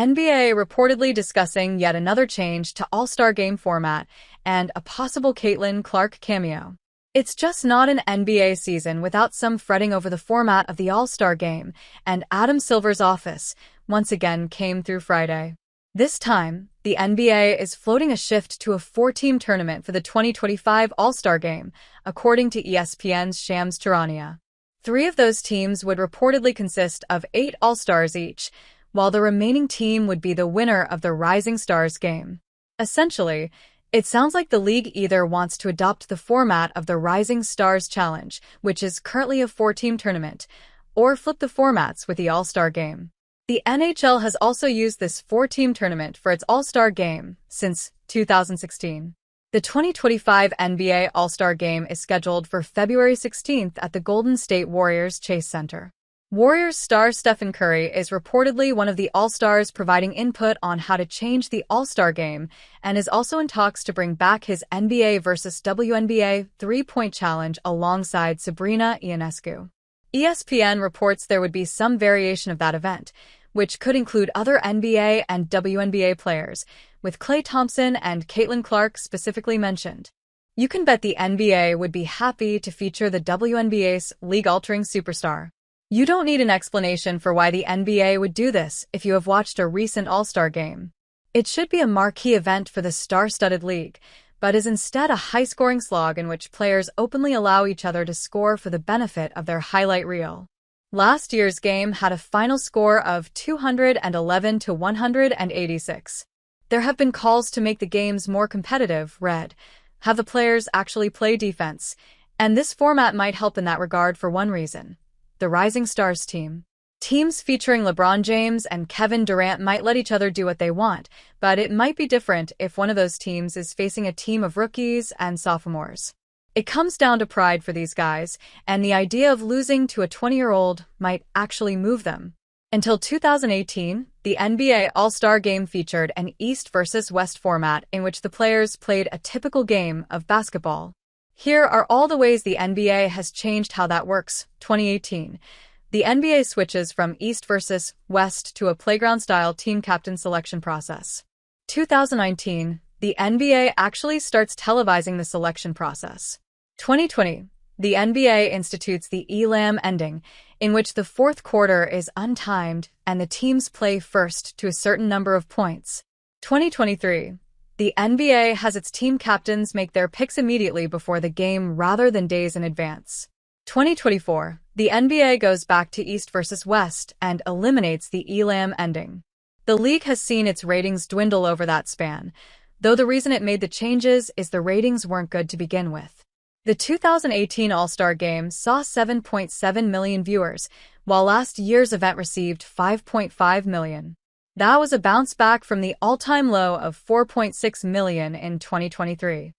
NBA reportedly discussing yet another change to All-Star Game format and a possible Caitlin Clark cameo. It's just not an NBA season without some fretting over the format of the All-Star Game, and Adam Silver's office once again came through Friday. This time, the NBA is floating a shift to a four-team tournament for the 2025 All-Star Game, according to ESPN's Shams Charania. 3 of those teams would reportedly consist of 8 All-Stars each, while the remaining team would be the winner of the Rising Stars game. Essentially, it sounds like the league either wants to adopt the format of the Rising Stars Challenge, which is currently a 4-team tournament, or flip the formats with the All-Star Game. The NHL has also used this 4-team tournament for its All-Star Game since 2016. The 2025 NBA All-Star Game is scheduled for February 16th at the Golden State Warriors Chase Center. Warriors star Stephen Curry is reportedly one of the All-Stars providing input on how to change the All-Star Game and is also in talks to bring back his NBA versus WNBA three-point challenge alongside Sabrina Ionescu. ESPN reports there would be some variation of that event, which could include other NBA and WNBA players, with Klay Thompson and Caitlin Clark specifically mentioned. You can bet the NBA would be happy to feature the WNBA's league-altering superstar. You don't need an explanation for why the NBA would do this if you have watched a recent All-Star Game. It should be a marquee event for the star-studded league, but is instead a high-scoring slog in which players openly allow each other to score for the benefit of their highlight reel. Last year's game had a final score of 211 to 186. There have been calls to make the games more competitive, have the players actually play defense, and this format might help in that regard for one reason. The Rising Stars team. Teams featuring LeBron James and Kevin Durant might let each other do what they want, but it might be different if one of those teams is facing a team of rookies and sophomores. It comes down to pride for these guys, and the idea of losing to a 20-year-old might actually move them. Until 2018, the NBA All-Star Game featured an East versus West format in which the players played a typical game of basketball. Here are all the ways the NBA has changed how that works. 2018. The NBA switches from East versus West to a playground-style team captain selection process. 2019. The NBA actually starts televising the selection process. 2020. The NBA institutes the Elam ending, in which the fourth quarter is untimed and the teams play first to a certain number of points. 2023. The NBA has its team captains make their picks immediately before the game rather than days in advance. 2024, the NBA goes back to East versus West and eliminates the Elam ending. The league has seen its ratings dwindle over that span, though the reason it made the changes is the ratings weren't good to begin with. The 2018 All-Star Game saw 7.7 million viewers, while last year's event received 5.5 million. That was a bounce back from the all-time low of 4.6 million in 2023.